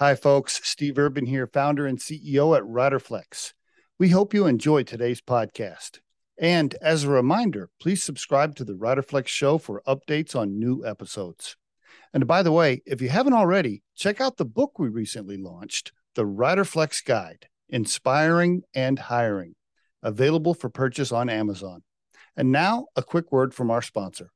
Hi, folks. Steve Urban here, founder and CEO at Riderflex. We hope you enjoy today's podcast. And as a reminder, please subscribe to the Riderflex show for updates on new episodes. And by the way, if you haven't already, check out the book we recently launched, The Riderflex Guide, Inspiring and Hiring, available for purchase on Amazon. And now, a quick word from our sponsor.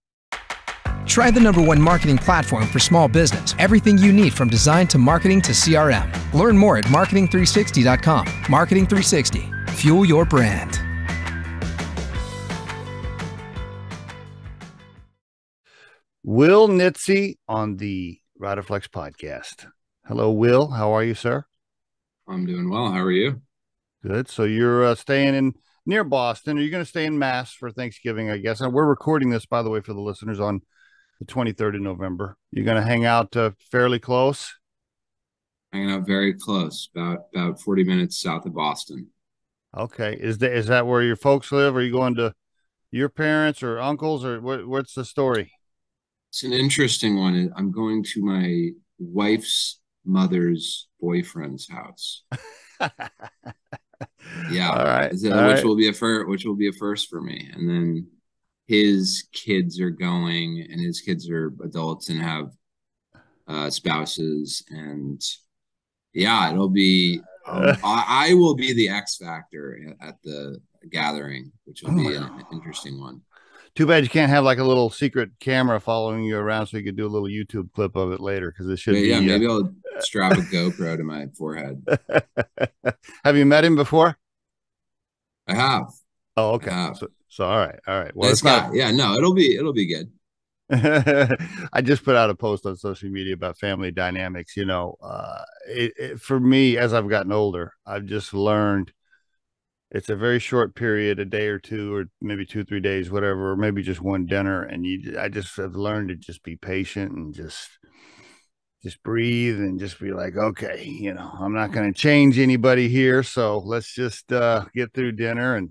Try the #1 marketing platform for small business. Everything you need from design to marketing to CRM. Learn more at marketing360.com. Marketing 360. Fuel your brand. Will Nitze on the Riderflex podcast. Hello, Will. How are you, sir? I'm doing well. How are you? Good. So you're staying in near Boston. Are you going to stay in Mass for Thanksgiving, I guess? And we're recording this, by the way, for the listeners on the 23rd of November. You're going to hang out fairly close? Hanging out very close, about 40 minutes south of Boston. Okay. Is that where your folks live? Are you going to your parents or uncles, or what's the story? It's an interesting one. I'm going to my wife's mother's boyfriend's house. Yeah. All right. Which will be a first for me. And then his kids are going, and his kids are adults and have spouses, and yeah, it'll be. I will be the X factor at the gathering, which will be an interesting one. Too bad you can't have like a little secret camera following you around, so you could do a little YouTube clip of it later, because it should be. Yeah, maybe I'll strap a GoPro to my forehead. Have you met him before? I have. Oh, okay. So all right. Well, nice guy. Yeah, no, it'll be good. I just put out a post on social media about family dynamics. You know, for me, as I've gotten older, I've just learned it's a very short period, a day or two, or maybe 2-3 days, whatever, or maybe just one dinner. And I just have learned to just be patient and just breathe and just be like, okay, you know, I'm not going to change anybody here. So let's just get through dinner and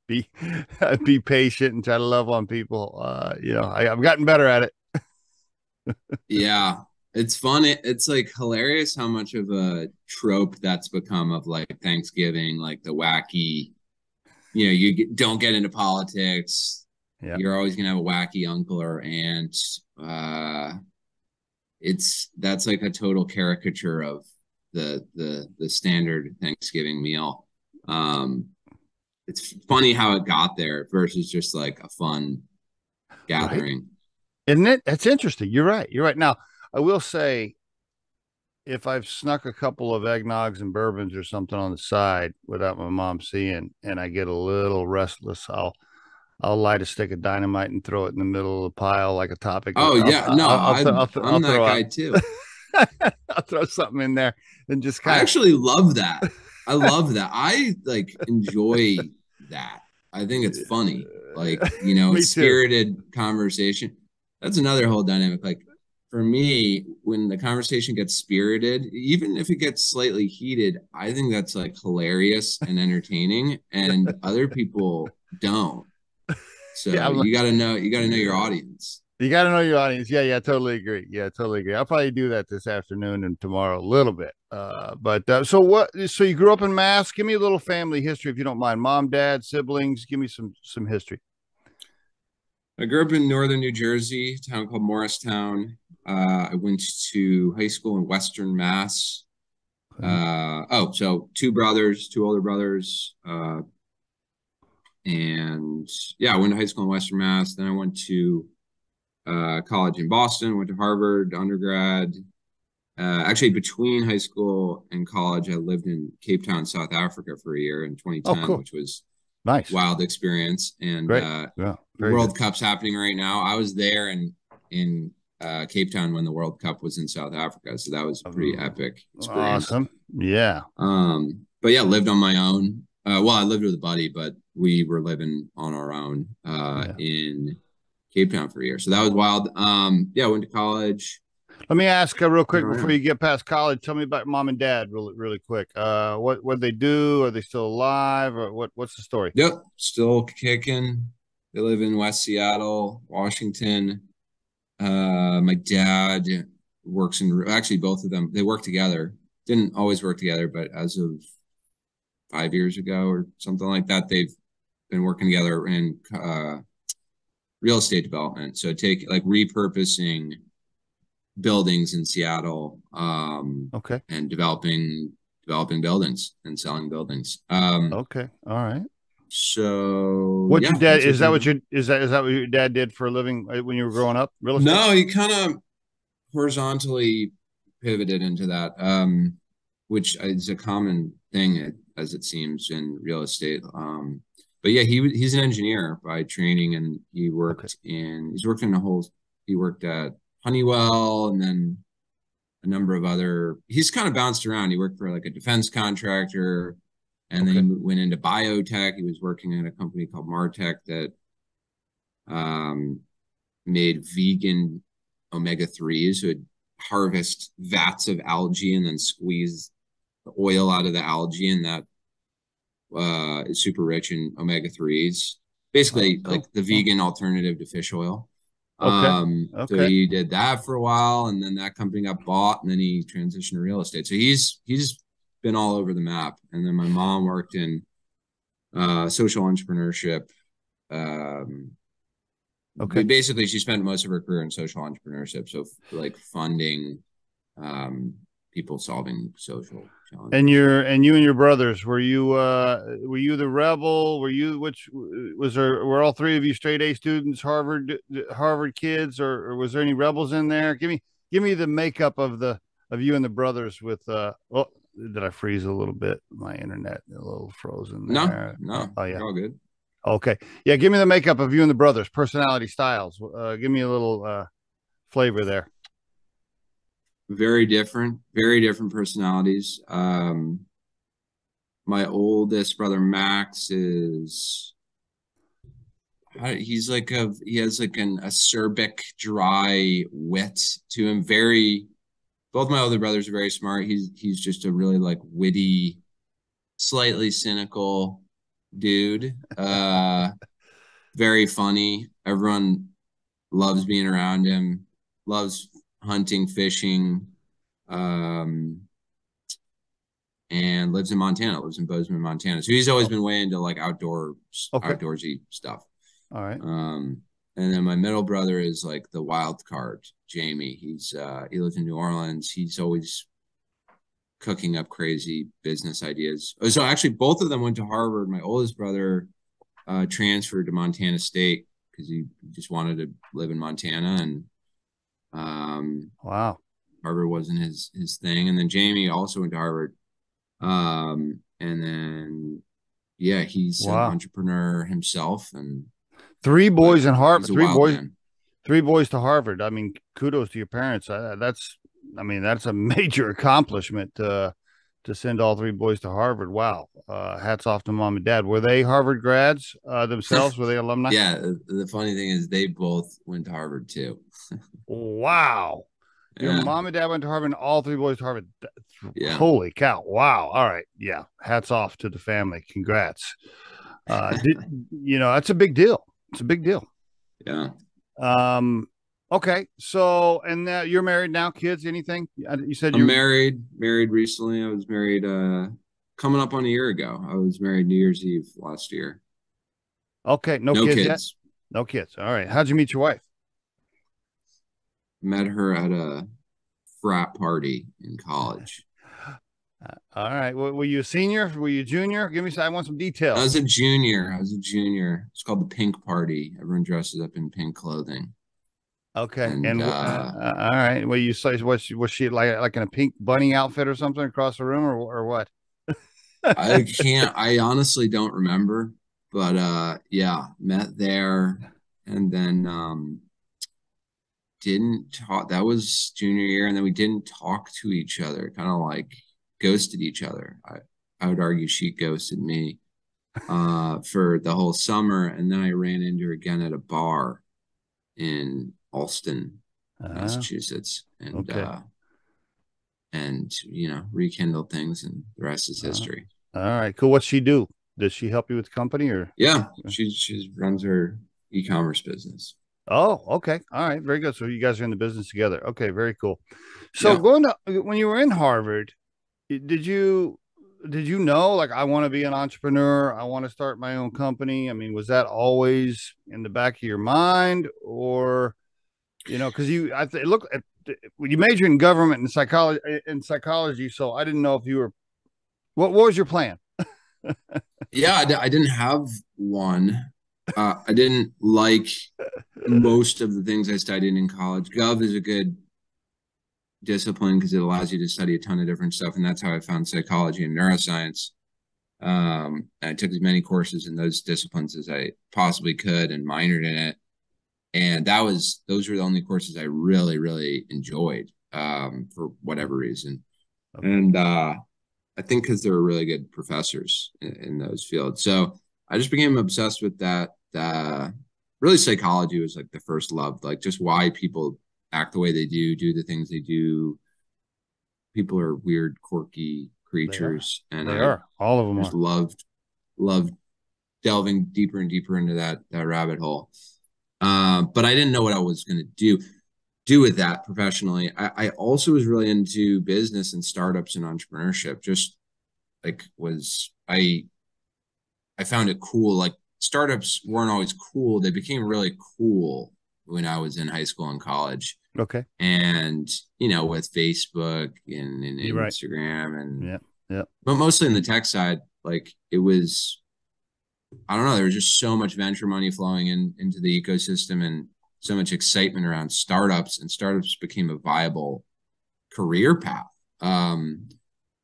be patient and try to love on people. You know, I've gotten better at it. Yeah. It's funny. It's like hilarious how much of a trope that's become of like Thanksgiving, like the wacky, you know, don't get into politics. Yeah. You're always going to have a wacky uncle or aunt. That's like a total caricature of the standard Thanksgiving meal. It's funny how it got there versus just like a fun gathering. Right. Isn't it? That's interesting. You're right. Now, I will say, if I've snuck a couple of eggnogs and bourbons or something on the side without my mom seeing, and I get a little restless, I'll light a stick of dynamite and throw it in the middle of the pile like a topic. Oh, yeah. No, I'm that guy too. I'll throw something in there and just I actually love that. I love that. I like enjoy that. I think it's funny. Like, you know, spirited conversation. That's another whole dynamic. Like for me, when the conversation gets spirited, even if it gets slightly heated, I think that's like hilarious and entertaining, and other people don't. So you got to know your audience. You got to know your audience. Yeah, totally agree. I'll probably do that this afternoon and tomorrow a little bit. So you grew up in Mass. Give me a little family history, if you don't mind. Mom, dad, siblings. Give me some history. I grew up in northern New Jersey, a town called Morristown. I went to high school in Western Mass. So two older brothers. And yeah, I went to high school in Western Mass. Then I went to college in Boston, went to Harvard, undergrad. Actually, between high school and college, I lived in Cape Town, South Africa for a year in 2010, which was nice, wild experience. And World Cup's happening right now. I was there in Cape Town when the World Cup was in South Africa, so that was a pretty epic experience. Awesome, yeah. But yeah, lived on my own. Well, I lived with a buddy, but we were living on our own in Cape Town for a year. So that was wild. I went to college. Let me ask real quick before you get past college. Tell me about mom and dad really quick. What they do? Are they still alive? Or what's the story? Yep, still kicking. They live in West Seattle, Washington. My dad works in, actually both of them, they work together. Didn't always work together, but as of 5 years ago or something like that, they've been working together in real estate development. So take like repurposing buildings in Seattle, Okay. and developing buildings and selling buildings. Okay. All right. So What yeah, your dad that's what is they that what do. your is that what your dad did for a living when you were growing up? Real estate? No, he kind of horizontally pivoted into that, which is a common thing as it seems in real estate. But yeah, he's an engineer by training, and Okay. he worked at Honeywell, and then a number of other. He's kind of bounced around. He worked for like a defense contractor, and then he Okay. went into biotech. He was working at a company called Martech that um, made vegan omega-3s. So it'd harvest vats of algae and then squeeze the oil out of the algae, and that is super rich in omega-3s. Oh, Basically, like cool. the Oh, vegan alternative to fish oil. okay. So Okay. he did that for a while, and then that company got bought, and then he transitioned to real estate. So he's been all over the map. And then my mom worked in social entrepreneurship. Um, Okay. Basically, she spent most of her career in social entrepreneurship, so like funding um, people solving social And challenges. you and your brothers, were you the rebel? Were you which was there were all three of you straight A students, Harvard kids, or was there any rebels in there? Give me the makeup of you and the brothers with oh, did I freeze a little bit? My internet a little frozen No, there. no, Oh yeah. you're all good. Okay. Yeah, give me the makeup of you and the brothers, personality styles. Give me a little flavor there. Very different personalities. My oldest brother Max is he has like an acerbic, dry wit to him. Very Both my older brothers are very smart. He's just a really like witty, slightly cynical dude. Very funny. Everyone loves being around him. Loves hunting, fishing, um, and lives in Montana. Lives in Bozeman, Montana. So he's always Oh, been way into like okay. outdoorsy stuff. All right. And then my middle brother is like the wild card, Jamie. He lives in New Orleans. He's always cooking up crazy business ideas. So actually, both of them went to Harvard. My oldest brother transferred to Montana State because he just wanted to live in Montana, and Wow. Harvard wasn't his thing. And then Jamie also went to Harvard. And then yeah, he's an Wow. entrepreneur himself, and Three but boys in Harvard, he's a wild man. three boys to Harvard. I mean, kudos to your parents. I mean, that's a major accomplishment to send all three boys to Harvard. Wow. Hats off to mom and dad. Were they Harvard grads themselves? Were they alumni? Yeah, the funny thing is they both went to Harvard too. Wow. Your Yeah, mom and dad went to Harvard and all three boys to Harvard. yeah, Holy cow. Wow. All right. Yeah. Hats off to the family. Congrats. Did, that's a big deal. It's a big deal. yeah. Um, okay. So, and now you're married now, kids, anything? You said I'm you, married recently. I was married coming up on a year ago. I was married New Year's Eve last year. okay. No No kids yet? kids. No kids. All right. How'd you meet your wife? Met her at a frat party in college. All right. Were you a senior? Were you a junior? I want some I details. was a junior. It's called the Pink Party. Everyone dresses up in pink clothing. Okay. And And all right. Well, you say was she like in a pink bunny outfit or something across the room or what? I honestly don't remember, but yeah, met there, and then didn't talk. That was junior year, and then we didn't talk to each other, kind of like ghosted each other. I would argue she ghosted me for the whole summer, and then I ran into her again at a bar in Alston, Uh, Massachusetts, okay. and rekindled things, and the rest is Uh, history. all right. Cool. What's she do? Does she help you with the company or? Yeah, she runs her e-commerce business. Oh, okay. All right. Very good. So you guys are in the business together. Okay. Very cool. So Yeah. going to when you were in Harvard, did you know like I want to be an entrepreneur? I want to start my own company. I mean, was that always in the back of your mind, or because look at you major in government and psychology. So I didn't know if you were what was your plan? Yeah, I didn't have one. I didn't like most of the things I studied in college. Gov is a good discipline because it allows you to study a ton of different stuff, and that's how I found psychology and neuroscience. I took as many courses in those disciplines as I possibly could and minored in it. And those were the only courses I really, really enjoyed for whatever reason. Okay. And I think because they were really good professors in those fields. So I just became obsessed with that. Really, psychology was like the first love, like just why people act the way they do the things they do. People are weird, quirky They are. creatures, and They I are. All of them just are. loved delving deeper and deeper into that rabbit hole. But I didn't know what I was going to do with that professionally. I also was really into business and startups and entrepreneurship. Just like was I found it cool. Like startups weren't always cool. They became really cool when I was in high school and college. Okay. And with Facebook and You're right. Instagram and Yeah. Yeah. but mostly in the tech side, like it was I don't know, there was just so much venture money flowing into the ecosystem and so much excitement around startups, and startups became a viable career path. And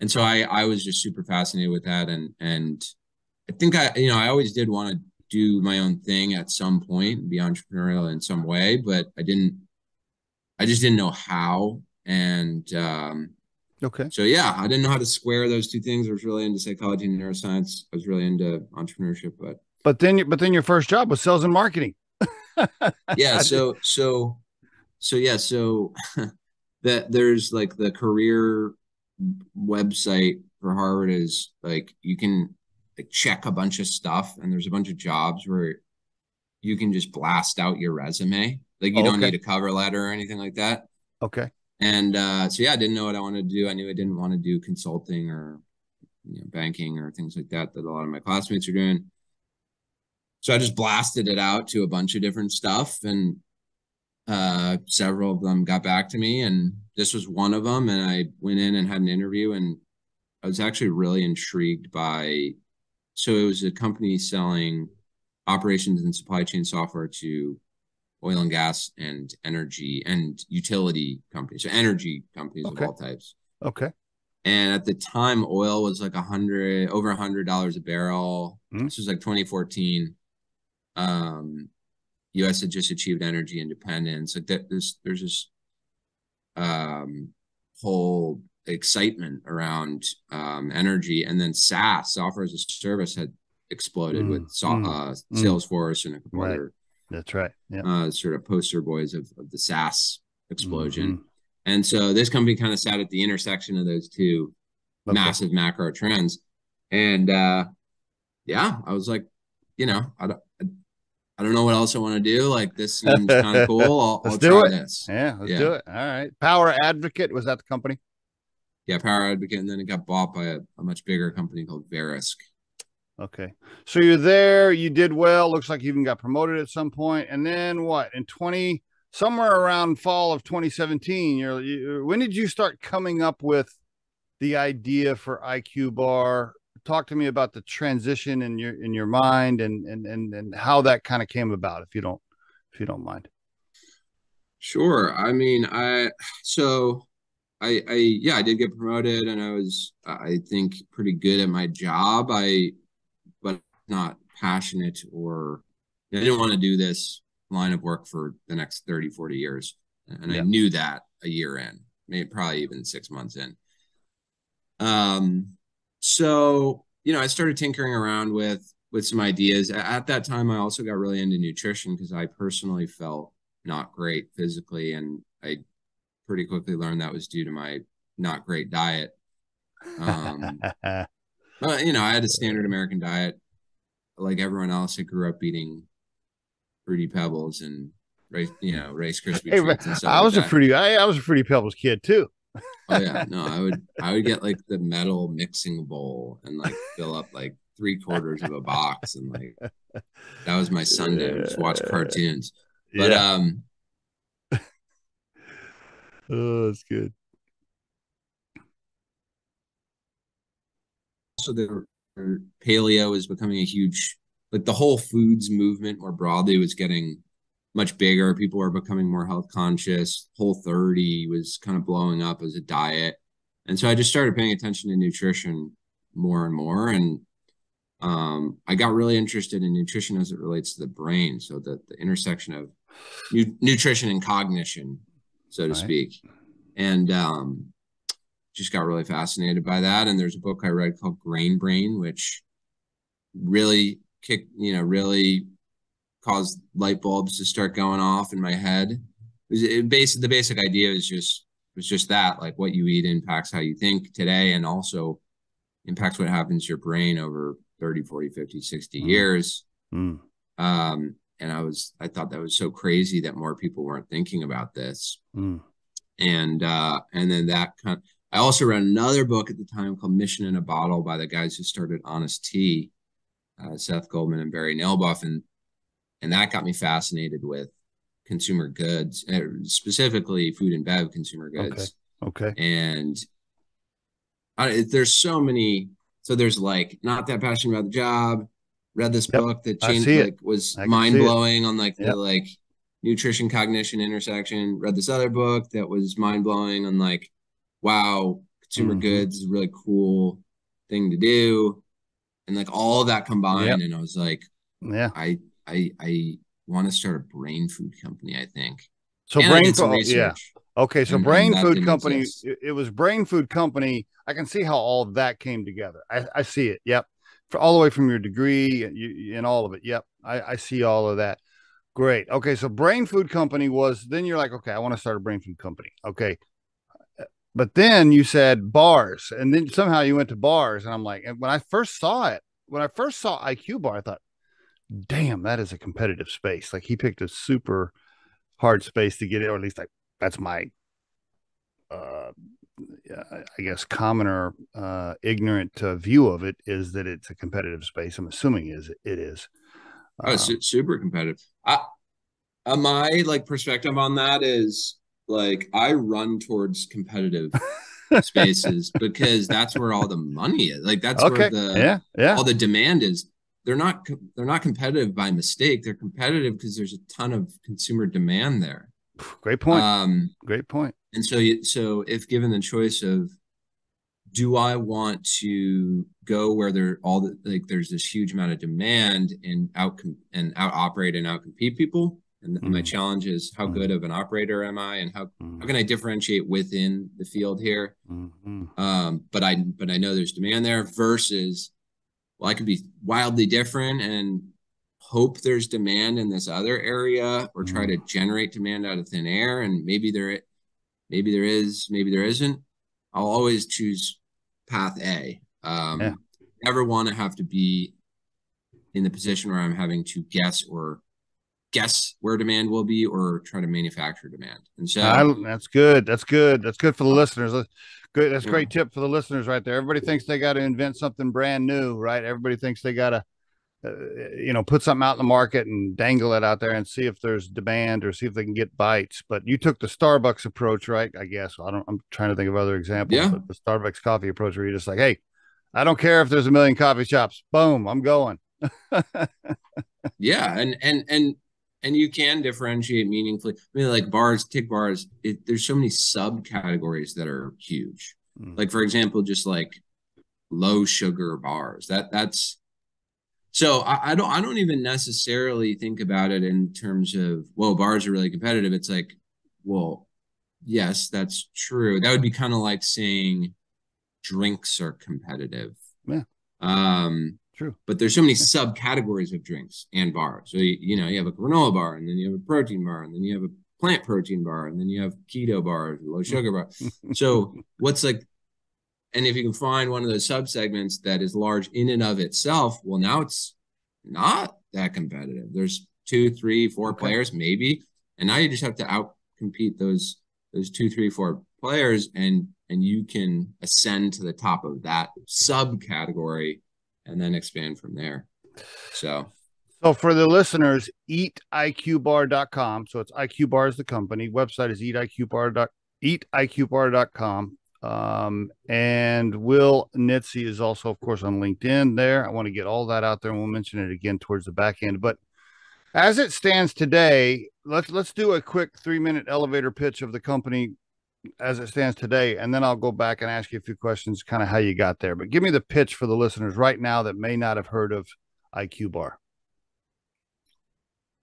so I was just super fascinated with that, and I think I always did want to do my own thing at some point and be entrepreneurial in some way, but I just didn't know how. And Okay. so yeah, I didn't know how to square those two things. I was really into psychology and neuroscience. I was really into entrepreneurship, but But then your first job was sales and marketing. yeah, so that there's like the career website for Harvard is like you can like check a bunch of stuff, and there's a bunch of jobs where you can just blast out your resume. Like you don't Okay. need a cover letter or anything like that. Okay. And so yeah, I didn't know what I wanted to do. I knew I didn't want to do consulting or banking or things like that a lot of my classmates are doing. So I just blasted it out to a bunch of different stuff, and several of them got back to me, and this was one of them. And I went in and had an interview, and I was actually really intrigued by. So it was a company selling operations and supply chain software to oil and gas and energy and utility companies, so energy companies of Okay. all types. Okay. And at the time, oil was like over $100 a barrel. Mm. This was like 2014. U.S. had just achieved energy independence. Like that, there's this whole excitement around energy, and then SaaS, software as a service, had exploded with Mm. Mm. Salesforce and a couple Right. other That's right. Yeah. sort of poster boys of the SaaS Mm-hmm. explosion. And so this company kind of sat at the intersection of those two Okay. massive macro trends. And yeah, I was like, I don't know what else I want to do. Like this seems kind of cool. Let's I'll do try it. this. Yeah, let's Yeah. do it. All right. Power Advocate, was that the company? Yeah, Power Advocate, and then it got bought by a much bigger company called Verisk. Okay. So you're there, you did well. Looks like you even got promoted at some point. And then what? In 20 somewhere around fall of 2017, when did you start coming up with the idea for IQBAR? Talk to me about the transition in your mind and how that kind of came about, if you don't mind. Sure. I mean, so I yeah, I did get promoted, and I was I think pretty good at my job. But not passionate, or I didn't want to do this line of work for the next 30, 40 years. And I Yeah. knew that a year in, maybe probably even 6 months in. So, I started tinkering around with some ideas. At that time, I also got really into nutrition because I personally felt not great physically, and I pretty quickly learned that was due to my not great diet. But I had a standard American diet like everyone else. I grew up eating Fruity Pebbles and Rice Krispie Hey, treats and stuff like that. I was a Fruity Pebbles kid too. Oh yeah, no, I would get like the metal mixing bowl and like fill up like 3/4 of a box, and like that was my Sunday. I would just watch cartoons. But Yeah. Oh, that's good. also the paleo is becoming a huge, like the whole foods movement more broadly was getting much bigger. People are becoming more health conscious. Whole 30 was kind of blowing up as a diet. And so I just started paying attention to nutrition more and more. And I got really interested in nutrition as it relates to the brain. So the intersection of nutrition and cognition, so to All right. speak. And just got really fascinated by that. And there's a book I read called Grain Brain, which really really caused light bulbs to start going off in my head. The basic idea was just that, like, what you eat impacts how you think today, and also impacts what happens to your brain over 30, 40, 50, 60 years. Mm. And I thought that was so crazy that more people weren't thinking about this. Mm. And then I also read another book at the time called Mission in a Bottle by the guys who started Honest Tea, Seth Goldman and Barry Nailbuff, and that got me fascinated with consumer goods, specifically food and bev consumer goods. Okay. And there's so many. So there's like Not That Passionate About the Job. Read this book that changed, like, was mind blowing on like the like nutrition cognition intersection. Read this other book that was mind blowing on like, wow, consumer goods is a really cool thing to do, and like all of that combined. And I was like, I want to start a brain food company, I think. So and brain food, research. Okay, so brain food company. It was brain food company. I can see how all of that came together. I see it. Yep, for all the way from your degree and all of it. Yep, I see all of that. Great. Okay, so brain food company was. Then you're like, okay, I want to start a brain food company. Okay, but then you said bars, and then somehow you went to bars, and I'm like, and when I first saw IQBAR, I thought, damn, that is a competitive space. Like, he picked a super hard space to get it, or at least that's my I guess commoner ignorant view of it, is that it's a competitive space. I'm assuming it is. Super competitive. My like perspective on that is, like, I run towards competitive spaces because that's where all the money is. Like, that's where all the demand is. They're not competitive by mistake. They're competitive because there's a ton of consumer demand there. Great point. Great point. And so if given the choice of, do I want to go where there's this huge amount of demand and out operate and out compete people? And my challenge is, how good of an operator am I, and how can I differentiate within the field here? But I know there's demand there, versus, well, I could be wildly different and hope there's demand in this other area, or try to generate demand out of thin air. And maybe there is, maybe there isn't. I'll always choose path A. Never want to have to be in the position where I'm having to guess where demand will be, or try to manufacture demand. And so that's good. That's good. That's good for the listeners. Good. That's a great tip for the listeners right there. Everybody thinks they got to invent something brand new, right? Everybody thinks they got to, put something out in the market and dangle it out there and see if there's demand, or see if they can get bites. But you took the Starbucks approach, right? I guess. I'm trying to think of other examples, but the Starbucks coffee approach, where you're just like, hey, I don't care if there's a million coffee shops. Boom, I'm going. And you can differentiate meaningfully. I mean, like take bars. There's so many subcategories that are huge. Like, for example, just like low sugar bars. That's so I don't even necessarily think about it in terms of, well, bars are really competitive. It's like, well, yes, that's true. That would be kind of like saying drinks are competitive. Yeah. True. But there's so many subcategories of drinks and bars. So, you have a granola bar, and then you have a protein bar, and then you have a plant protein bar, and then you have keto bars, low sugar bar. So what's like, and if you can find one of those subsegments that is large in and of itself, well, now it's not that competitive. There's 2, 3, 4 players, maybe. And now you just have to outcompete those 2, 3, 4 players, and you can ascend to the top of that subcategory and then expand from there. So for the listeners, eatiqbar.com. So it's IQBAR is the company. Website is eatiqbar.com. And Will Nitze is also, of course, on LinkedIn there. I want to get all that out there, and we'll mention it again towards the back end. But as it stands today, let's do a quick 3-minute elevator pitch of the company as it stands today, and then I'll go back and ask you a few questions, kind of how you got there. But give me the pitch for the listeners right now that may not have heard of IQBAR.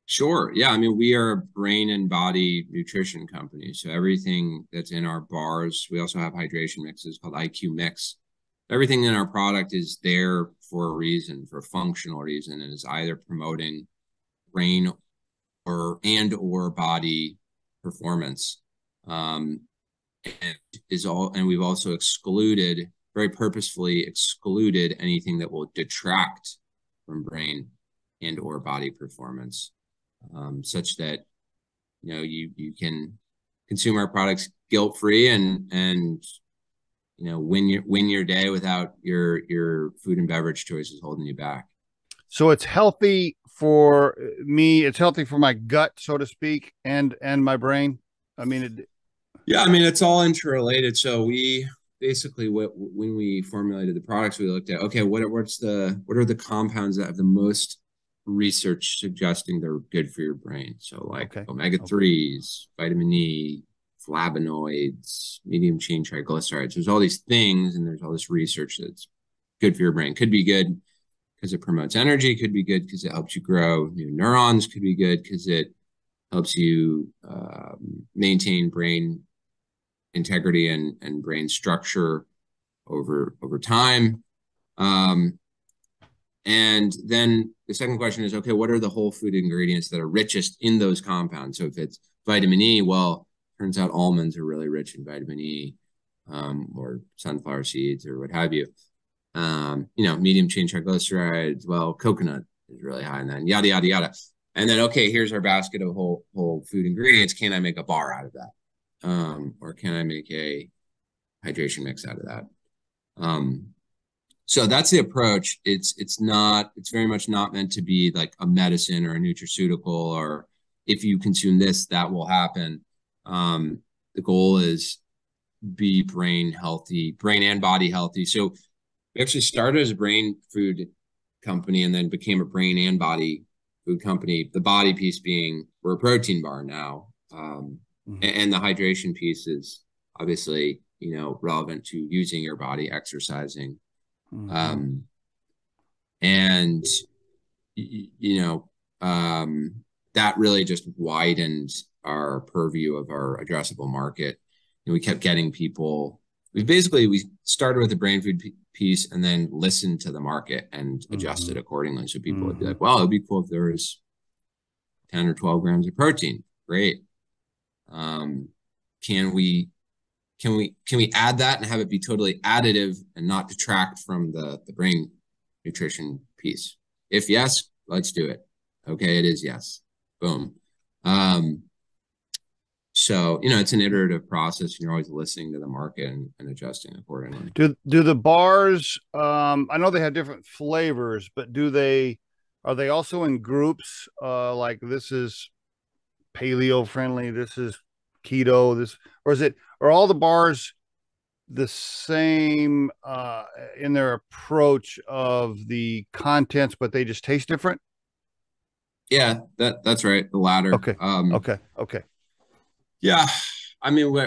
Sure. Yeah. I mean, we are a brain and body nutrition company. So everything that's in our bars, we also have hydration mixes called IQMIX. Everything in our product is there for a reason, for a functional reason, and is either promoting brain or body performance. And we've also very purposefully excluded anything that will detract from brain and or body performance. Such that you can consume our products guilt-free and win your day without your food and beverage choices holding you back. So it's healthy for me. It's healthy for my gut, so to speak, and my brain. I mean, it's all interrelated. So we basically, when we formulated the products, we looked at, okay, what are the compounds that have the most research suggesting they're good for your brain? So like omega-3s, vitamin E, flavonoids, medium chain triglycerides. There's all these things, and there's all this research that's good for your brain. Could be good because it promotes energy, could be good because it helps you grow new neurons, could be good because it helps you maintain brain integrity and brain structure over time. And then the second question is, okay, what are the whole food ingredients that are richest in those compounds? So if it's vitamin E, well, turns out almonds are really rich in vitamin E, or sunflower seeds or what have you. Medium chain triglycerides, well, coconut is really high in that, and yada, yada, yada. And then, okay, here's our basket of whole food ingredients. Can I make a bar out of that? Or can I make a hydration mix out of that? So that's the approach. It's very much not meant to be like a medicine or a nutraceutical, or if you consume this, that will happen. The goal is be brain and body healthy. So we actually started as a brain food company and then became a brain and body food company. The body piece being we're a protein bar now. And the hydration piece is obviously, relevant to using your body, exercising. That really just widened our purview of our addressable market. And we kept getting people. We started with the brain food piece and then listened to the market and adjusted accordingly. So people would be like, well, it'd be cool if there was 10 or 12 grams of protein. Great. Can we add that and have it be totally additive and not detract from the brain nutrition piece? If yes, let's do it. Okay, it is yes. Boom. So, it's an iterative process, and you're always listening to the market and adjusting accordingly. Do the bars, I know they have different flavors, but are they also in groups? Like this is paleo friendly, this is keto, or all the bars the same in their approach of the contents, but they just taste different? Yeah, that's right. The latter. Okay. Okay. Yeah. I mean, I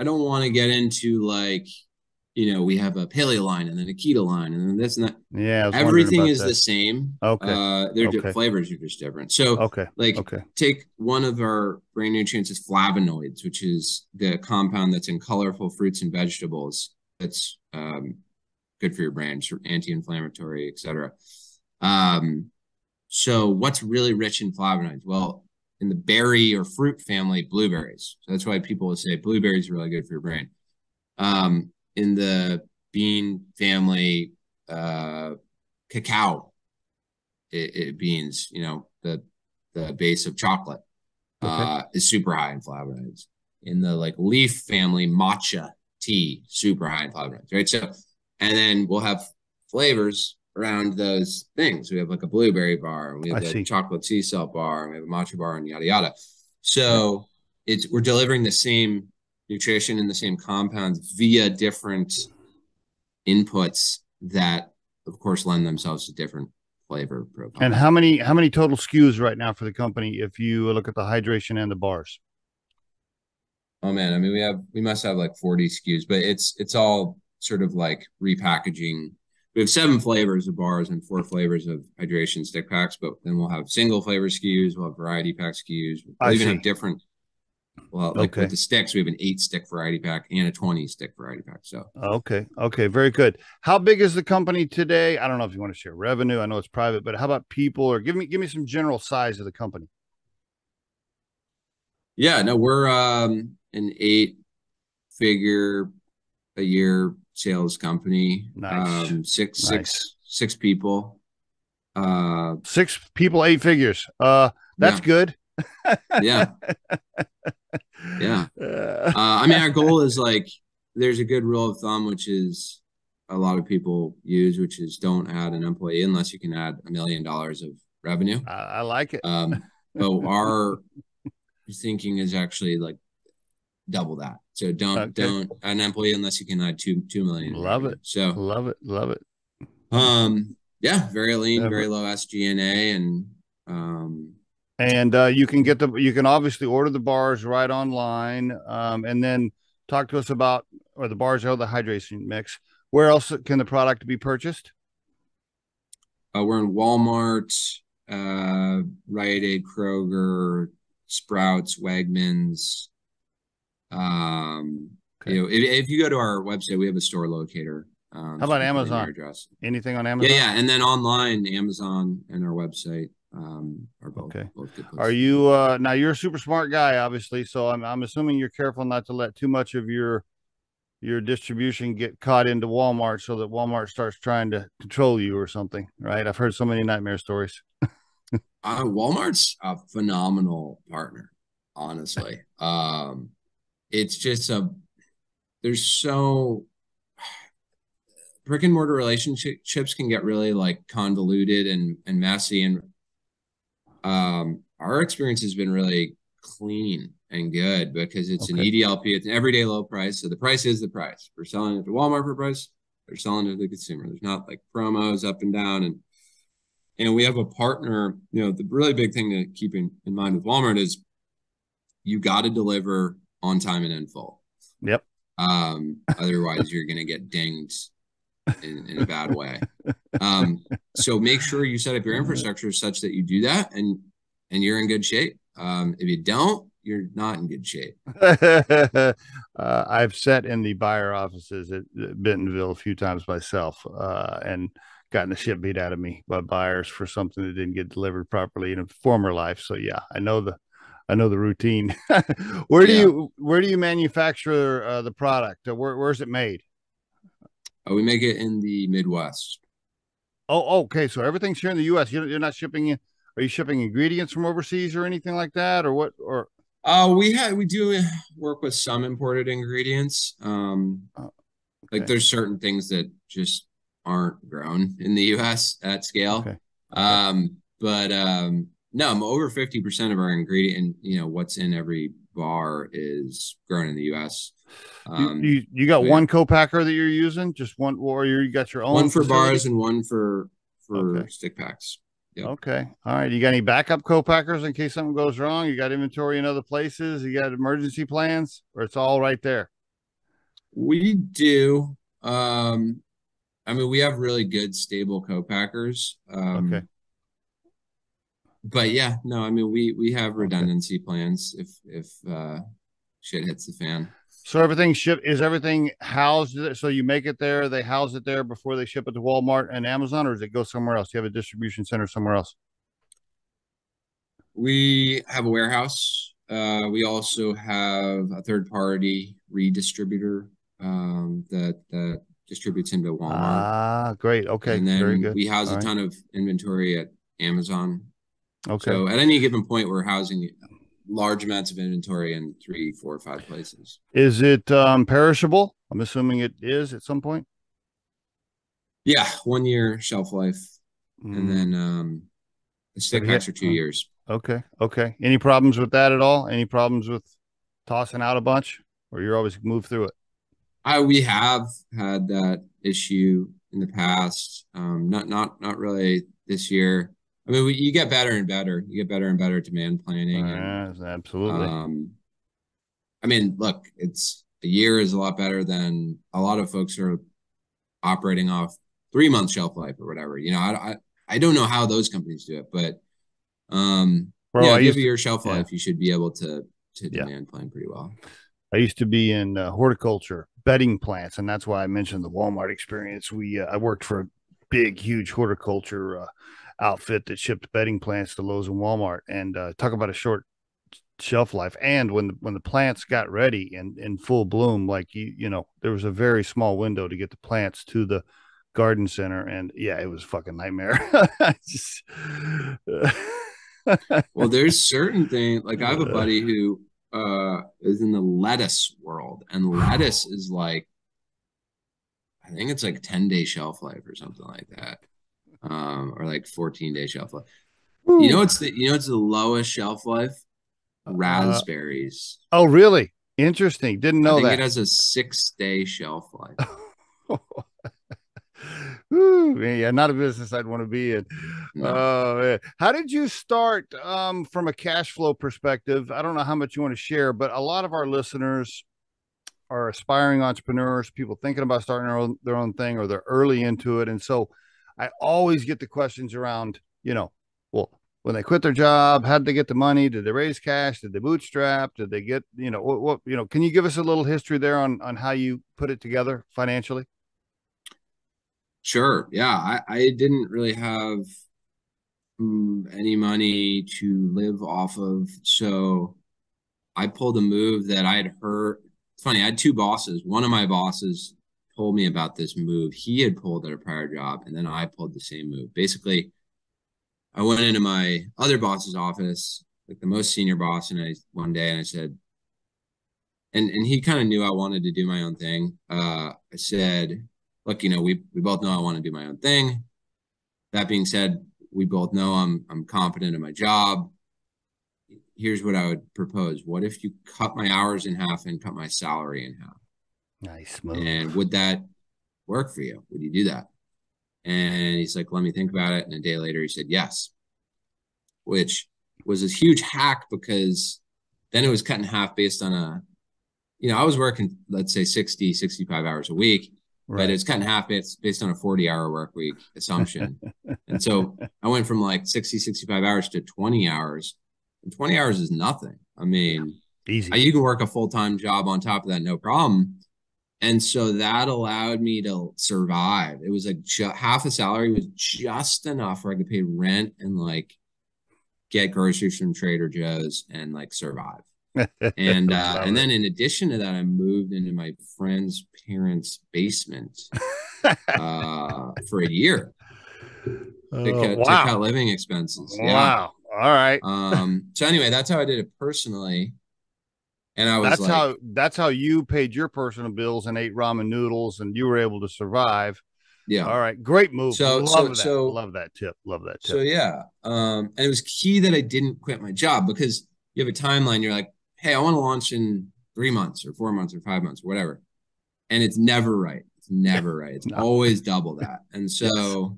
don't want to get into like, we have a paleo line and then a keto line and then this and that. Yeah. Everything is the same. Okay. Their flavors are just different. So take one of our brain nutrients is flavonoids, which is the compound that's in colorful fruits and vegetables. That's good for your brain, anti-inflammatory, etc. So what's really rich in flavonoids? Well, in the berry or fruit family, blueberries. So that's why people will say blueberries are really good for your brain. In the bean family, cacao beans, the the base of chocolate, Okay. is super high in flavonoids. In the like leaf family, matcha tea, super high in flavonoids, right? So, and then we'll have flavors around those things. We have like a blueberry bar, and we I have a see. chocolate sea salt bar, and we have a matcha bar, and yada yada. Okay. So we're delivering the same nutrition and the same compounds via different inputs that, of course, lend themselves to different flavor And profiles. how many total SKUs right now for the company if you look at the hydration and the bars? Oh man, I mean we must have like 40 SKUs, but it's all sort of like repackaging. We have 7 flavors of bars and 4 flavors of hydration stick packs, but then we'll have single flavor SKUs, we'll have variety pack SKUs. We'll I even have see. different, well, like with Okay. the sticks, we have an 8 stick variety pack and a 20 stick variety pack. So Okay. Okay. Very good. How big is the company today? I don't know if you want to share revenue. I know it's private, but how about people, or give me some general size of the company? yeah, no, we're an 8-figure a year sales company. Nice. Nice. Six people. 6 people, 8 figures. That's Yeah, good. yeah, yeah. I mean, our goal is like there's a good rule of thumb, which is a lot of people use, which is don't add an employee unless you can add $1 million of revenue. I like it. But our thinking is actually like double that. So Okay. don't add an employee unless you can add 2 million in Love revenue. it. So Love it. Love it. yeah, very lean, very Effort. low SG&A, and um, And you can you can obviously order the bars right online. And then talk to us about, or the bars or the hydration mix. Where else can the product be purchased? we're in Walmart, Rite Aid, Kroger, Sprouts, Wegmans. Okay. If you go to our website, we have a store locator. How So you about can plug in your Amazon? address. Anything on Yeah, Amazon? yeah, and then online, Amazon and our website are Okay. both good Are places. you now you're a super smart guy, obviously, so I'm assuming you're careful not to let too much of your distribution get caught into Walmart so that Walmart starts trying to control you or something, right? I've heard so many nightmare stories. Walmart's a phenomenal partner, honestly. It's just there's so brick and mortar relationships can get really like convoluted and messy, and our experience has been really clean and good because it's an Okay. EDLP, it's an everyday low price. So the price is the price. We're selling it to Walmart for a price, they're selling it to the consumer. There's not like promos up and down. And we have a partner, the really big thing to keep in mind with Walmart is you got to deliver on time and in full. Yep. Otherwise you're going to get dinged in a bad way. So make sure you set up your infrastructure such that you do that and you're in good shape. If you don't, you're not in good shape. I've sat in the buyer offices at Bentonville a few times myself, and gotten the shit beat out of me by buyers for something that didn't get delivered properly in a former life. So yeah, I know the routine. Yeah. Where do you manufacture the product? Where's it made? We make it in the Midwest. Oh, okay. So everything's here in the U.S. You're not shipping in. Are you shipping ingredients from overseas or anything like that, or what? Or We do work with some imported ingredients. Like okay, there's certain things that just aren't grown in the U.S. at scale. okay, okay. But no, over 50% of our ingredient, what's in every bar is grown in the U.S. You got So yeah, one co-packer that you're using, just one, or you got your one own for facility? bars and one for Okay, stick packs. Yep. okay, all right. You got any backup co-packers in case something goes wrong? You got inventory in other places? You got emergency plans, or it's all right there? We do. I mean, we have really good, stable co-packers. Okay, But yeah, no, I mean, we have okay. redundancy plans if shit hits the fan. So everything ship is everything housed there? So you make it there, they house it there before they ship it to Walmart and Amazon, or does it go somewhere else? You have a distribution center somewhere else? We have a warehouse. We also have a third party redistributor that distributes into Walmart. Ah, great. Okay, And very then good. we house All a right. ton of inventory at Amazon. Okay. So at any given point, we're housing large amounts of inventory in 3, 4, 5 places. Is it perishable? I'm assuming it is at some point. Yeah, 1 year shelf life, and then the stick packs are 2 years. Okay. Okay. Any problems with that at all? Any problems with tossing out a bunch, or you're always move through it? We have had that issue in the past. Not really this year. I mean, you get better and better. You get better and better at demand planning, and Absolutely. I mean, look, it's a year is a lot better than a lot of folks are operating off 3 month shelf life or whatever. You know, I don't know how those companies do it, but Bro, yeah, I if you have used a to, year shelf yeah, life, you should be able to yeah. demand plan pretty well. I used to be in horticulture, bedding plants, and that's why I mentioned the Walmart experience. I worked for a big, huge horticulture outfit that shipped bedding plants to Lowe's and Walmart, and talk about a short shelf life. And when the plants got ready and in full bloom, like you know, there was a very small window to get the plants to the garden center, and yeah, it was a fucking nightmare. Just, Well, there's certain things like I have a buddy who is in the lettuce world, and lettuce is like I think it's like 10-day shelf life or something like that, or like 14-day shelf life. It's the lowest shelf life? uh, Raspberries. oh, really? Interesting. Didn't I know think it that. has a 6-day shelf life. Ooh, yeah, not a business I'd want to be in. No. How did you start from a cash flow perspective? I don't know how much you want to share, but a lot of our listeners are aspiring entrepreneurs, people thinking about starting their own thing, or they're early into it. And so I always get the questions around, well, when they quit their job, how did they get the money? Did they raise cash? Did they bootstrap? Did they get, can you give us a little history there on how you put it together financially? Sure. Yeah. I didn't really have any money to live off of. So I pulled a move that I had heard. It's funny. I had two bosses. One of my bosses told me about this move he had pulled at a prior job, and then I pulled the same move. Basically, I went into my other boss's office, like the most senior boss, and one day and I said, and he kind of knew I wanted to do my own thing. I said, look, we both know I want to do my own thing. That being said, we both know I'm competent in my job. Here's what I would propose. What if you cut my hours in half and cut my salary in half? Nice move. And would that work for you? Would you do that? And he's like, let me think about it. And a day later, he said yes, which was a huge hack because then it was cut in half based on I was working, let's say 60, 65 hours a week, but it's cut in half based on a 40-hour work week assumption. And so I went from like 60, 65 hours to 20 hours. And 20 hours is nothing. I mean, easy. You can work a full-time job on top of that, no problem. And so that allowed me to survive. It was like half a salary was just enough where I could pay rent and like get groceries from Trader Joe's and like survive. And then in addition to that, I moved into my friend's parents' basement for a year to cut living expenses. Wow. Yeah. All right. So anyway, that's how I did it personally. And I was that's how you paid your personal bills and ate ramen noodles and you were able to survive. Yeah. All right. Great move. Love that tip. So yeah. And it was key that I didn't quit my job because you have a timeline. You're like, hey, I want to launch in 3 months or 4 months or 5 months, or whatever. And it's never right. It's never right. It's always double that. And so,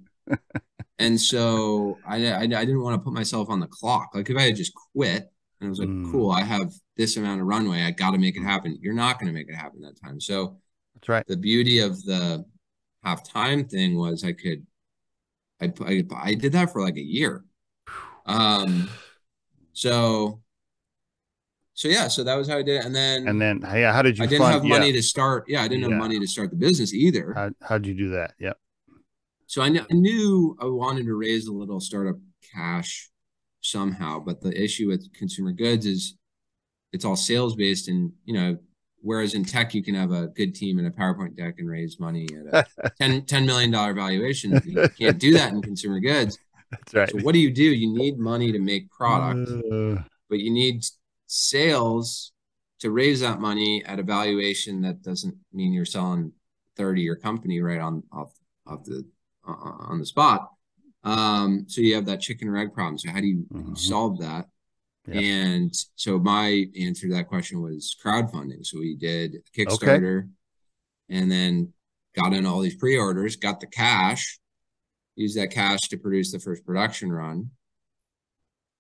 I didn't want to put myself on the clock. Like if I had just quit and I was like, cool, I have this amount of runway. I got to make it happen. You're not going to make it happen that time. So that's right. The beauty of the half-time thing was I did that for like a year. So that was how I did it. And then how did you I didn't have money to start. Yeah, I didn't have money to start the business either. How'd you do that? Yep. So I knew I wanted to raise a little startup cash somehow, but the issue with consumer goods is it's all sales based, and whereas in tech you can have a good team and a PowerPoint deck and raise money at a $10 million valuation. You can't do that in consumer goods. That's right. So what do? You need money to make product, Uh, but you need sales to raise that money at a valuation that doesn't mean you're selling 30 your company right off the on the spot. So you have that chicken or egg problem. So how do you solve that? yep. And so my answer to that question was crowdfunding. So we did a Okay. Kickstarter and then got in all these pre-orders, got the cash, used that cash to produce the first production run,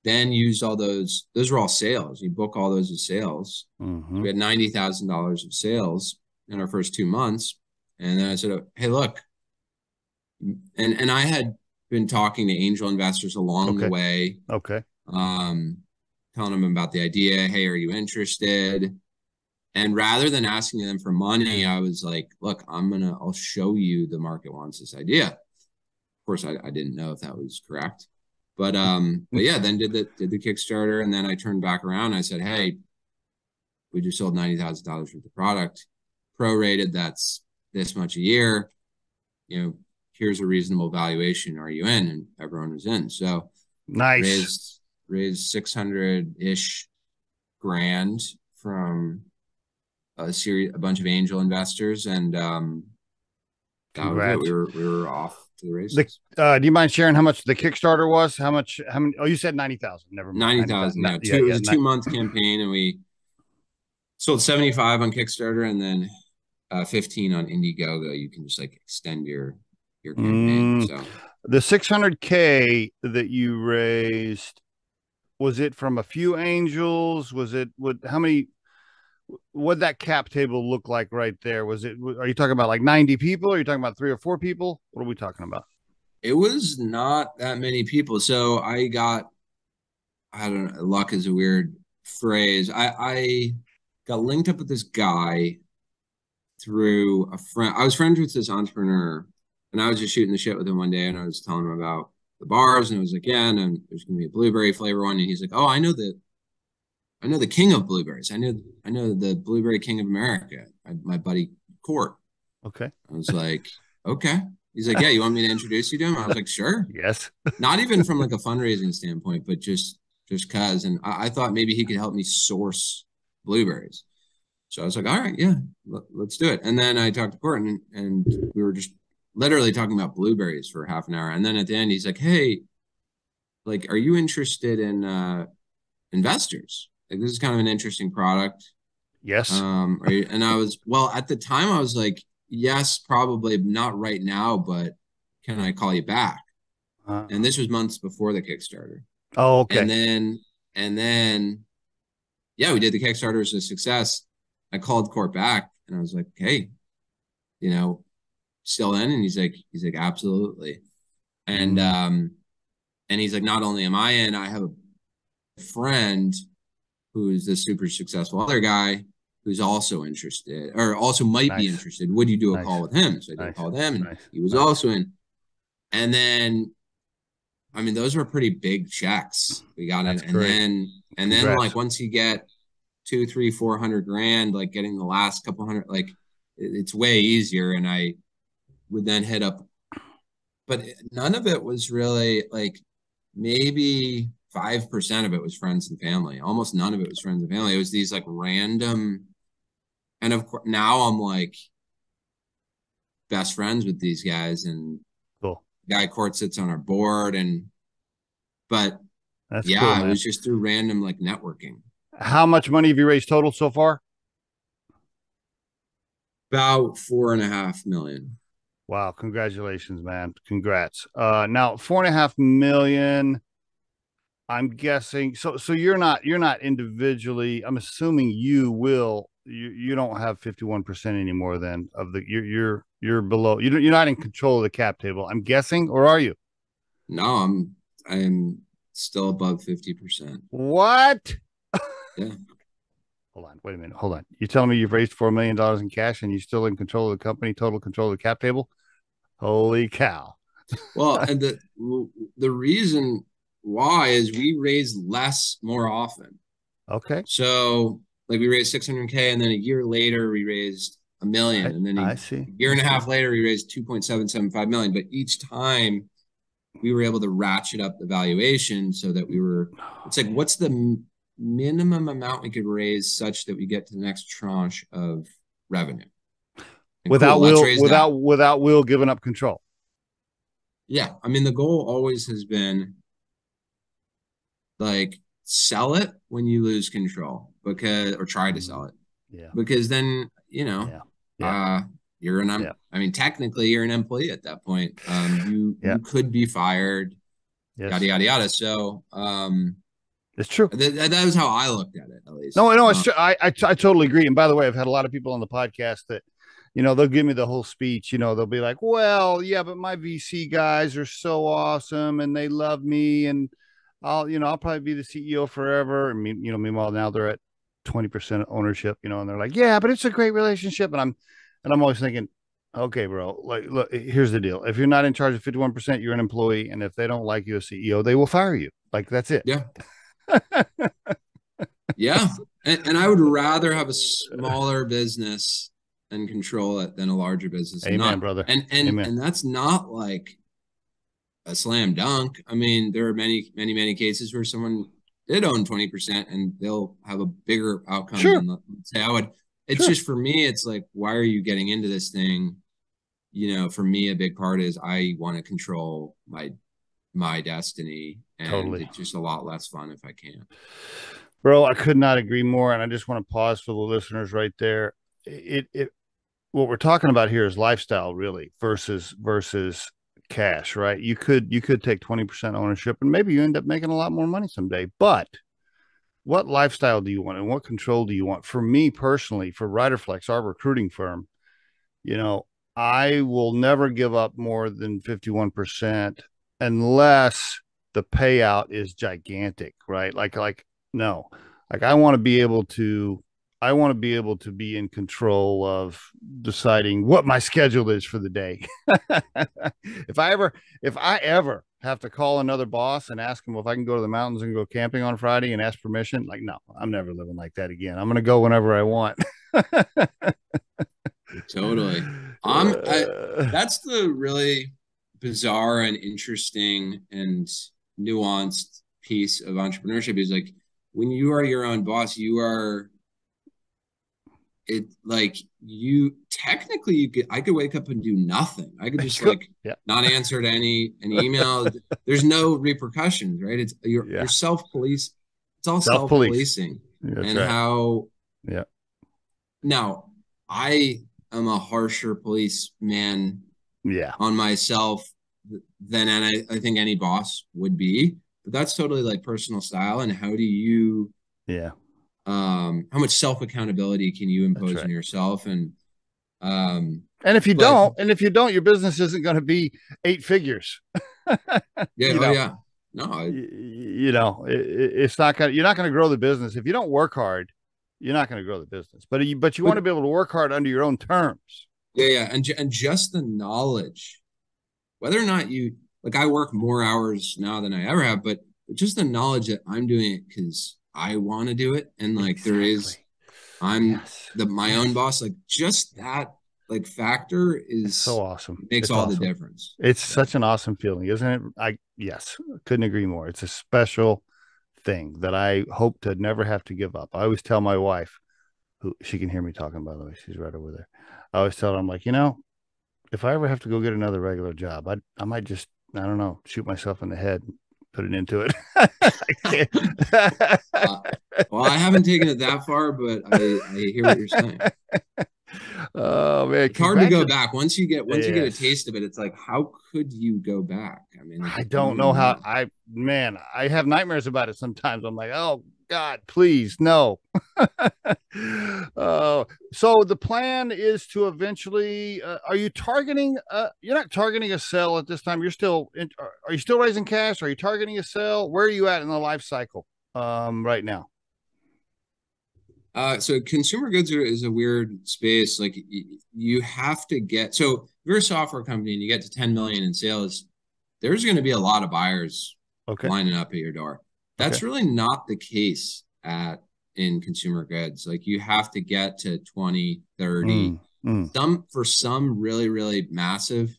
then used all those were all sales. You book all those as sales. So we had $90,000 of sales in our first 2 months. And then I said, hey, look, and I had been talking to angel investors along the Okay. way, Okay. telling them about the idea. Hey, are you interested? And rather than asking them for money, I was like, look, I'll show you the market wants this idea. Of course, I didn't know if that was correct. But yeah, then did the Kickstarter, and then I turned back around and I said, hey, we just sold $90,000 worth of product, prorated, that's this much a year. Here's a reasonable valuation. Are you in? And everyone was in. So Nice. raised 600-ish grand from a bunch of angel investors, and that was it. Congrats. We were off to the races. Do you mind sharing how much the Kickstarter was? How many? Oh, you said 90,000. Never mind. 90,000, yeah. Yeah, It yeah. was a 2-month campaign, and we sold 75 on Kickstarter, and then 15 on Indiegogo. You can just like extend your campaign. So The 600K that you raised, was it from a few angels? Was it how many? What that cap table look like right there? Are you talking about like 90 people? Are you talking about 3 or 4 people? What are we talking about? it was not that many people. So I don't know, luck is a weird phrase. I got linked up with this guy through a friend. I was friends with this entrepreneur, and I was just shooting the shit with him one day, and I was telling him about the bars, and I was like, yeah, and there's gonna be a blueberry flavor one, and he's like, oh, I know the king of blueberries. I know the blueberry king of America. My buddy Court. Okay. I was like, okay. He's like, yeah, you want me to introduce you to him? I was like, sure. Yes. Not even from like a fundraising standpoint, but just cause. And I thought maybe he could help me source blueberries. So I was like, all right, yeah, let's do it. And then I talked to Court, and we were just literally talking about blueberries for half an hour. And then at the end, he's like, hey, like, are you interested in investors? Like, this is kind of an interesting product. Yes. And I was, well, at the time I was like, yes, probably not right now, but can I call you back? And this was months before the Kickstarter. Oh, okay. And then, yeah, we did the Kickstarter. It was a success. I called Court back and I was like, hey, still in? And he's like, absolutely. And he's like, not only am I in, I have a friend who's a super successful other guy who's also interested, or also might be interested. Would you do a call with him? So I did a call with him, and he was also in. And then, I mean, those were pretty big checks we got in. And then like once you get 200, 300, 400 grand, like getting the last couple hundred, like it's way easier. And I would then hit up, but none of it was really like, maybe 5% of it was friends and family. Almost none of it was friends and family. It was these like random, and of course now I'm like best friends with these guys, and cool. Guy Court sits on our board, but that's yeah, cool, it was just through random like networking. How much money have you raised total so far? About 4.5 million. Wow, congratulations, man. Congrats. Now 4.5 million. I'm guessing so you're not individually. I'm assuming you don't have 51% anymore then of the you're below. You're not in control of the cap table. I'm guessing, or are you? No, I'm still above 50%. What? Yeah. Hold on, wait a minute. Hold on. You're telling me you've raised $4 million in cash and you're still in control of the company, total control of the cap table? Holy cow. Well, and the reason why is we raise less more often. Okay. So like we raised 600K, and then a year later we raised $1 million. And then I see. a year and a half later we raised 2.775 million. But each time we were able to ratchet up the valuation so that it's like, what's the minimum amount we could raise such that we get to the next tranche of revenue? And without let's Will, raise that. without Will giving up control. Yeah. I mean, the goal always has been like, sell it when you lose control, or try to sell it. Yeah. Because then, you're I mean, technically you're an employee at that point. You could be fired, yada, yada, yada. So, it's true. That was how I looked at it, at least. No, it's true. I totally agree. And by the way, I've had a lot of people on the podcast that, they'll give me the whole speech. They'll be like, well, yeah, but my VC guys are so awesome and they love me, and I'll probably be the CEO forever. And meanwhile now they're at 20% ownership, and they're like, yeah, but it's a great relationship. And I'm always thinking, okay, bro, like, look, here's the deal. If you're not in charge of 51%, you're an employee. And if they don't like you as CEO, they will fire you. Like, that's it. Yeah. Yeah. And I would rather have a smaller business and control it than a larger business. Amen, brother. And that's not like a slam dunk. I mean, there are many, many, many cases where someone did own 20% and they'll have a bigger outcome than, let's say, I would. It's just, for me, it's like, why are you getting into this thing? For me, a big part is I want to control my destiny, and it's just a lot less fun if I can. Bro, I could not agree more. And I just want to pause for the listeners right there. What we're talking about here is lifestyle, really, versus cash, right? You could take 20% ownership and maybe you end up making a lot more money someday. But what lifestyle do you want and what control do you want? For me personally, for Riderflex, our recruiting firm, I will never give up more than 51% unless the payout is gigantic, right? No, like I want to be able to be in control of deciding what my schedule is for the day. If I ever have to call another boss and ask him if I can go to the mountains and go camping on Friday and ask permission, like, no, I'm never living like that again. I'm going to go whenever I want. Totally. That's the really bizarre and interesting and nuanced piece of entrepreneurship, is like, when you are your own boss, I could wake up and do nothing. I could just not answer to any email. There's no repercussions, right? It's you're self-police. It's all self-policing. Now I am a harsher policeman on myself than I think any boss would be, but that's totally like personal style. And how do you how much self-accountability can you impose on yourself? And if you don't, your business isn't going to be 8 figures. No, it's not going to, you're not going to grow the business. If you don't work hard, you're not going to grow the business, but you want to be able to work hard under your own terms. And just the knowledge, whether or not I work more hours now than I ever have, but just the knowledge that I'm doing it because I want to do it. And I'm my own boss, like just that factor is so awesome. Makes all the difference. It's such an awesome feeling, isn't it? Couldn't agree more. It's a special thing that I hope to never have to give up. I always tell my wife, who she can hear me talking, by the way, she's right over there. I always tell her, I'm like, if I ever have to go get another regular job, I might just, I don't know, shoot myself in the head and put it into it. Well, I haven't taken it that far, but I hear what you're saying. Oh man, it's hard to go back once you get a taste of it. It's like, how could you go back? I mean, I don't know how. I have nightmares about it sometimes. I'm like, oh God, please no. So the plan is to eventually. Are you targeting? You're not targeting a sell at this time. You're still. Are you still raising cash? Are you targeting a sell? Where are you at in the life cycle right now? So consumer goods is a weird space. Like you have to so if you're a software company and you get to 10 million in sales, there's going to be a lot of buyers lining up at your door. That's really not the case in consumer goods. Like you have to get to 20, 30, for some really, really massive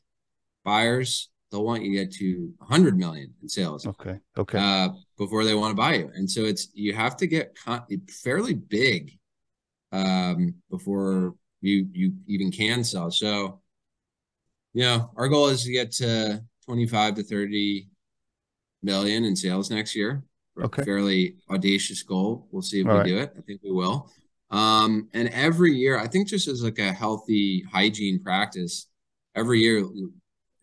buyers, they'll want you to get to 100 million in sales Okay. Okay. before they want to buy you. And so you have to get fairly big before you even can sell. So, our goal is to get to 25 to 30 million in sales next year. Okay. Fairly audacious goal. We'll see if All we right. do it. I think we will. And every year, I think just as like a healthy hygiene practice, every year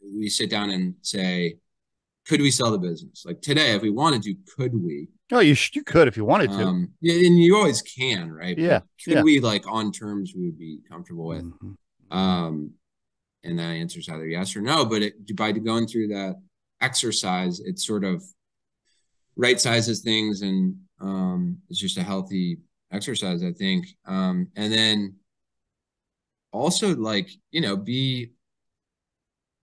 we sit down and say, could we sell the business? Like today, if we wanted to, could we? Oh, you could if you wanted to. Yeah, and you always can, right? Yeah. But could we, like, on terms we would be comfortable with? Mm-hmm. And that answer's either yes or no. But by going through that exercise, it sort of right sizes things, and it's just a healthy exercise, I think. And then also, like,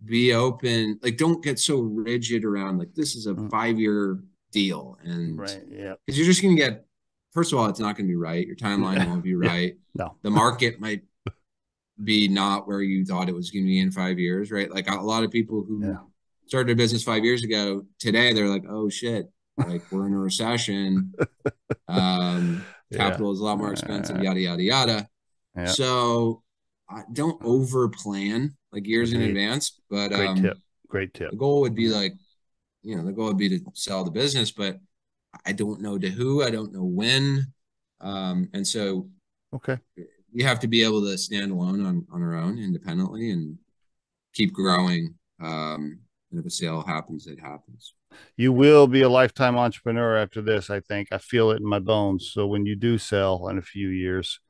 be open, like, don't get so rigid around like this is a 5-year deal, and right, yeah, because you're just going to get, first of all, it's not going to be right. Your timeline won't be right. No, the market might be not where you thought it was going to be in 5 years, right? Like a lot of people who started a business 5 years ago, today they're like, oh shit, like we're in a recession. Capital is a lot more expensive, yada yada yada. So don't over plan like years in advance. But great tip. The goal would be like, the goal would be to sell the business, but I don't know to who, I don't know when. And so you have to be able to stand alone on our own independently and keep growing. And if a sale happens, it happens. You will be a lifetime entrepreneur after this, I think. I feel it in my bones. So when you do sell in a few years,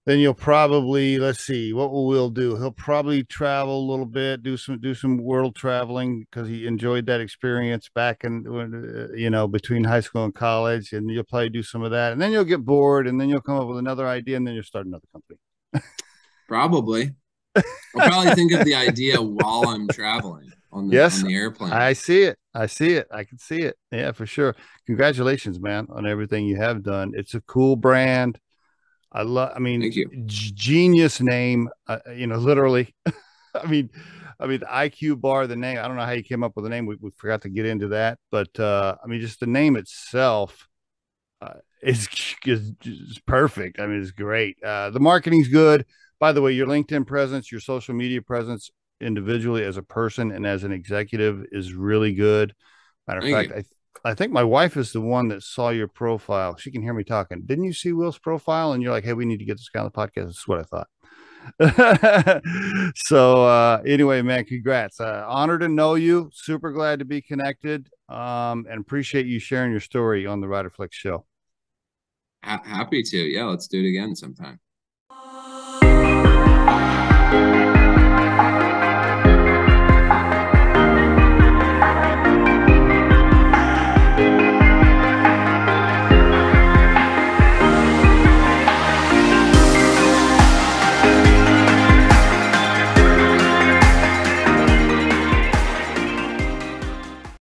then you'll probably, let's see, what will Will do? He'll probably travel a little bit, do some world traveling because he enjoyed that experience back in, between high school and college. And you'll probably do some of that. And then you'll get bored, and then you'll come up with another idea, and then you'll start another company. Probably. I'll probably think of the idea while I'm traveling on the airplane. I see it. I can see it. Yeah, for sure. Congratulations, man, on everything you have done. It's a cool brand. Thank you. Genius name, literally. I mean, the IQBAR, the name, I don't know how you came up with the name. We forgot to get into that, but just the name itself is perfect. I mean, it's great. The marketing's good. By the way, your LinkedIn presence, your social media presence individually as a person and as an executive is really good. Matter of fact, I think my wife is the one that saw your profile. She can hear me talking. Didn't you see Will's profile? And you're like, hey, we need to get this guy on the podcast. That's what I thought. So anyway, man, congrats. Honored to know you. Super glad to be connected. And appreciate you sharing your story on the Riderflex show. Happy to. Yeah, let's do it again sometime.